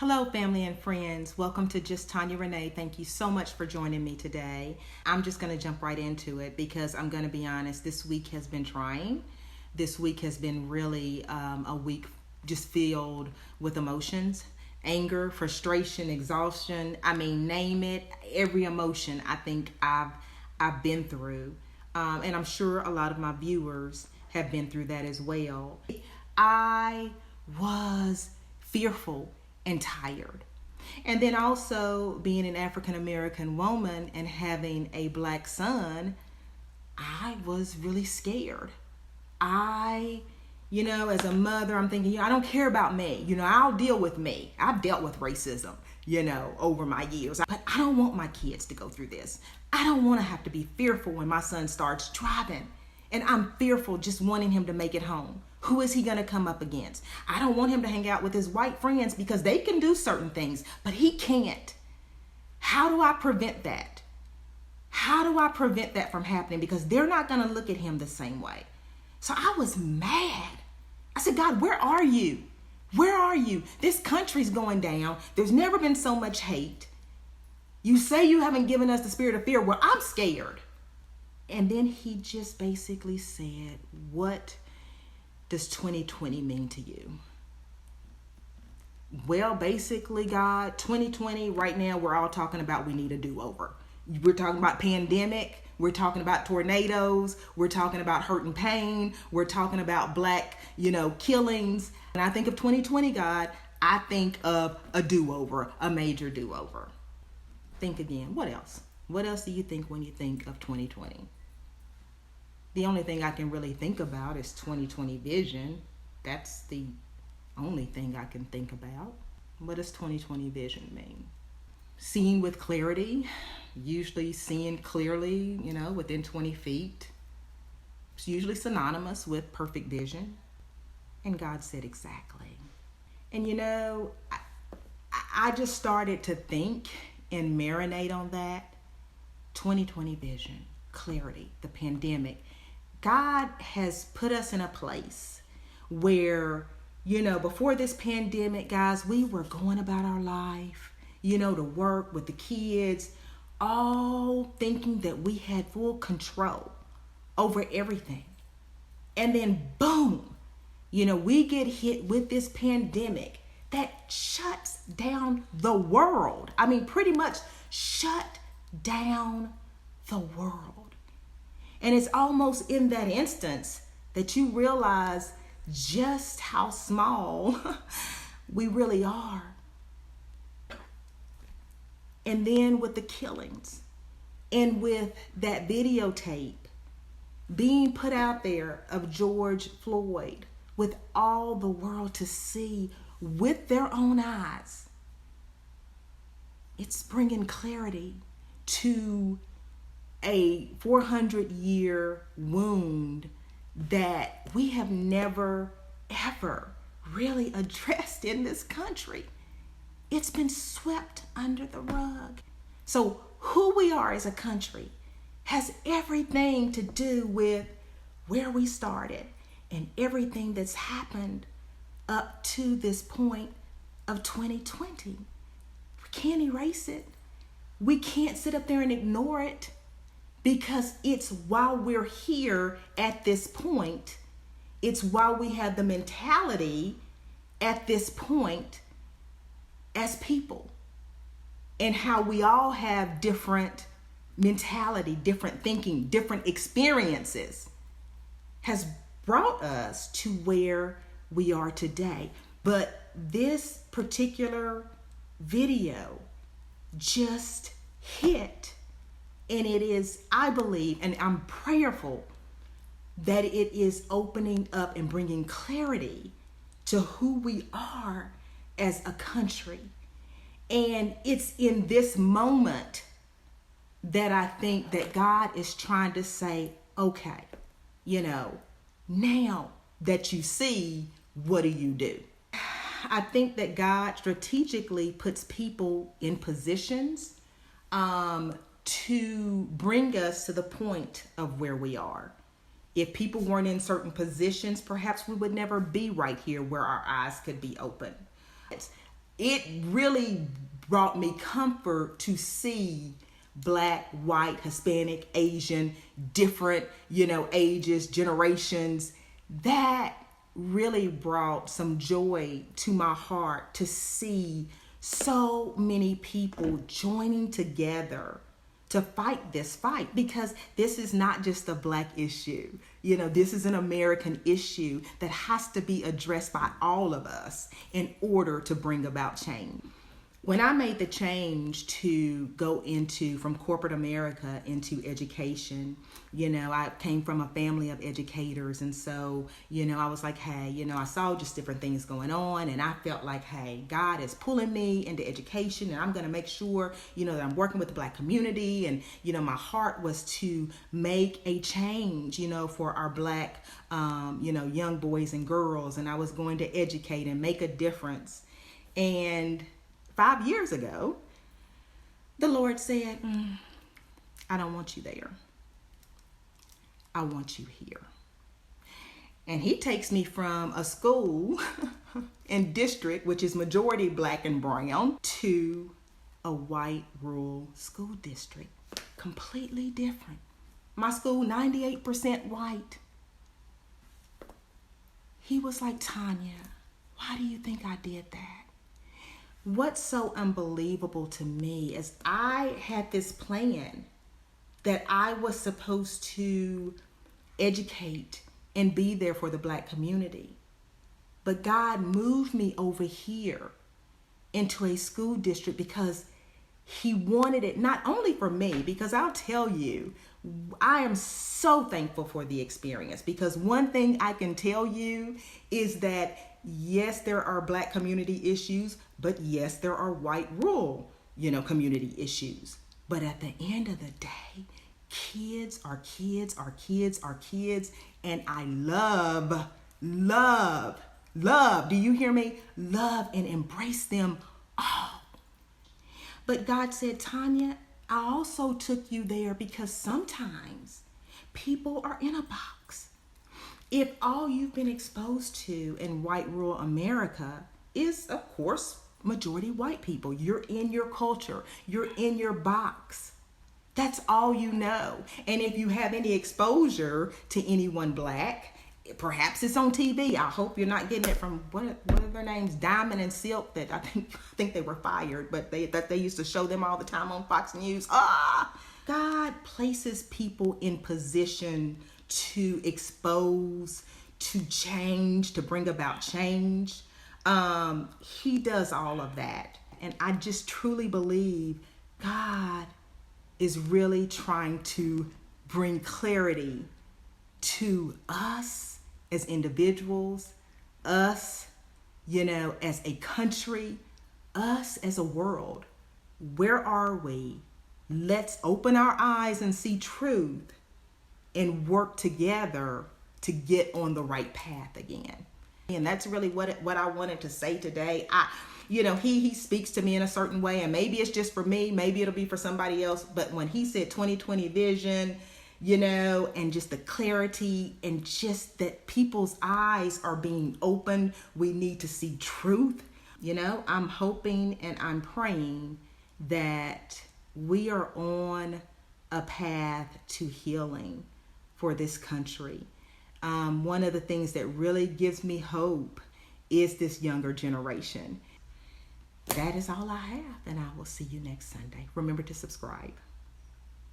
Hello, family and friends. Welcome to Just Tanya Renee. Thank you so much for joining me today. I'm just going to jump right into it because I'm going to be honest, this week has been trying. This week has been really a week just filled with emotions, anger, frustration, exhaustion. I mean, name it, every emotion I think I've been through. And I'm sure a lot of my viewers have been through that as well. I was fearful and tired. And then also being an African American woman and having a black son, I was really scared. As a mother, I'm thinking, I don't care about me. I'll deal with me. I've dealt with racism, over my years. But I don't want my kids to go through this. I don't want to have to be fearful when my son starts driving. And I'm fearful just wanting him to make it home. Who is he going to come up against? I don't want him to hang out with his white friends because they can do certain things, but he can't. How do I prevent that? How do I prevent that from happening? Because they're not going to look at him the same way. So I was mad. I said, God, where are you? Where are you? This country's going down. There's never been so much hate. You say you haven't given us the spirit of fear. Well, I'm scared. And then he just basically said, what does 2020 mean to you? Well, basically, God, 2020, right now, we're all talking about we need a do-over. We're talking about pandemic. We're talking about tornadoes. We're talking about hurt and pain. We're talking about black, killings. And I think of 2020, God, I think of a do-over, a major do-over. Think again. What else? What else do you think when you think of 2020? The only thing I can really think about is 2020 vision. That's the only thing I can think about. What does 2020 vision mean? Seeing with clarity, usually seeing clearly, within 20 feet. It's usually synonymous with perfect vision. And God said exactly. And I just started to think and marinate on that. 2020 vision, clarity, the pandemic. God has put us in a place where, before this pandemic, guys, we were going about our life, to work with the kids, all thinking that we had full control over everything. And then boom, we get hit with this pandemic that shuts down the world. I mean, pretty much shut down the world. And it's almost in that instance that you realize just how small we really are. And then with the killings and with that videotape being put out there of George Floyd with all the world to see with their own eyes, it's bringing clarity to a 400-year wound that we have never, ever really addressed in this country. It's been swept under the rug. So who we are as a country has everything to do with where we started and everything that's happened up to this point of 2020. We can't erase it. We can't sit up there and ignore it. Because it's while we're here at this point, it's while we have the mentality at this point as people, and how we all have different mentality, different thinking, different experiences has brought us to where we are today. But this particular video just hit. And it is, I believe, and I'm prayerful that it is opening up and bringing clarity to who we are as a country. And it's in this moment that I think that God is trying to say, okay, now that you see, what do you do? I think that God strategically puts people in positions to bring us to the point of where we are. If people weren't in certain positions, perhaps we would never be right here where our eyes could be open. it really brought me comfort to see Black, white, Hispanic, Asian, different, ages, generations. That really brought some joy to my heart to see so many people joining together to fight this fight, because this is not just a Black issue. This is an American issue that has to be addressed by all of us in order to bring about change. When I made the change to go from corporate America into education, I came from a family of educators. And so, I was like, hey, I saw just different things going on. And I felt like, hey, God is pulling me into education, and I'm going to make sure, that I'm working with the Black community. And, my heart was to make a change, for our Black, young boys and girls. And I was going to educate and make a difference. And 5 years ago, the Lord said, I don't want you there. I want you here. And he takes me from a school and district, which is majority Black and brown, to a white rural school district. Completely different. My school, 98% white. He was like, Tanya, why do you think I did that? What's so unbelievable to me is I had this plan that I was supposed to educate and be there for the Black community. But God moved me over here into a school district because he wanted it not only for me, because I'll tell you, I am so thankful for the experience, because one thing I can tell you is that yes, there are Black community issues, but yes, there are white rural, community issues. But at the end of the day, kids are kids are kids are kids. And I love, do you hear me? Love and embrace them all. But God said, Tanya, I also took you there because sometimes people are in a box. If all you've been exposed to in white rural America is, of course, majority white people, you're in your culture, you're in your box. That's all you know. And if you have any exposure to anyone Black, perhaps it's on TV. I hope you're not getting it from what are their names, Diamond and Silk, that I think they were fired, but they used to show them all the time on Fox News. God places people in position to expose, to change, to bring about change. He does all of that. And I just truly believe God is really trying to bring clarity to us as individuals, us, as a country, us as a world. Where are we? Let's open our eyes and see truth and work together to get on the right path again. And that's really what I wanted to say today. He speaks to me in a certain way, and maybe it's just for me, maybe it'll be for somebody else. But when he said 2020 vision, and just the clarity and just that people's eyes are being opened, we need to see truth. I'm hoping and I'm praying that we are on a path to healing for this country. One of the things that really gives me hope is this younger generation. That is all I have, and I will see you next Sunday. Remember to subscribe.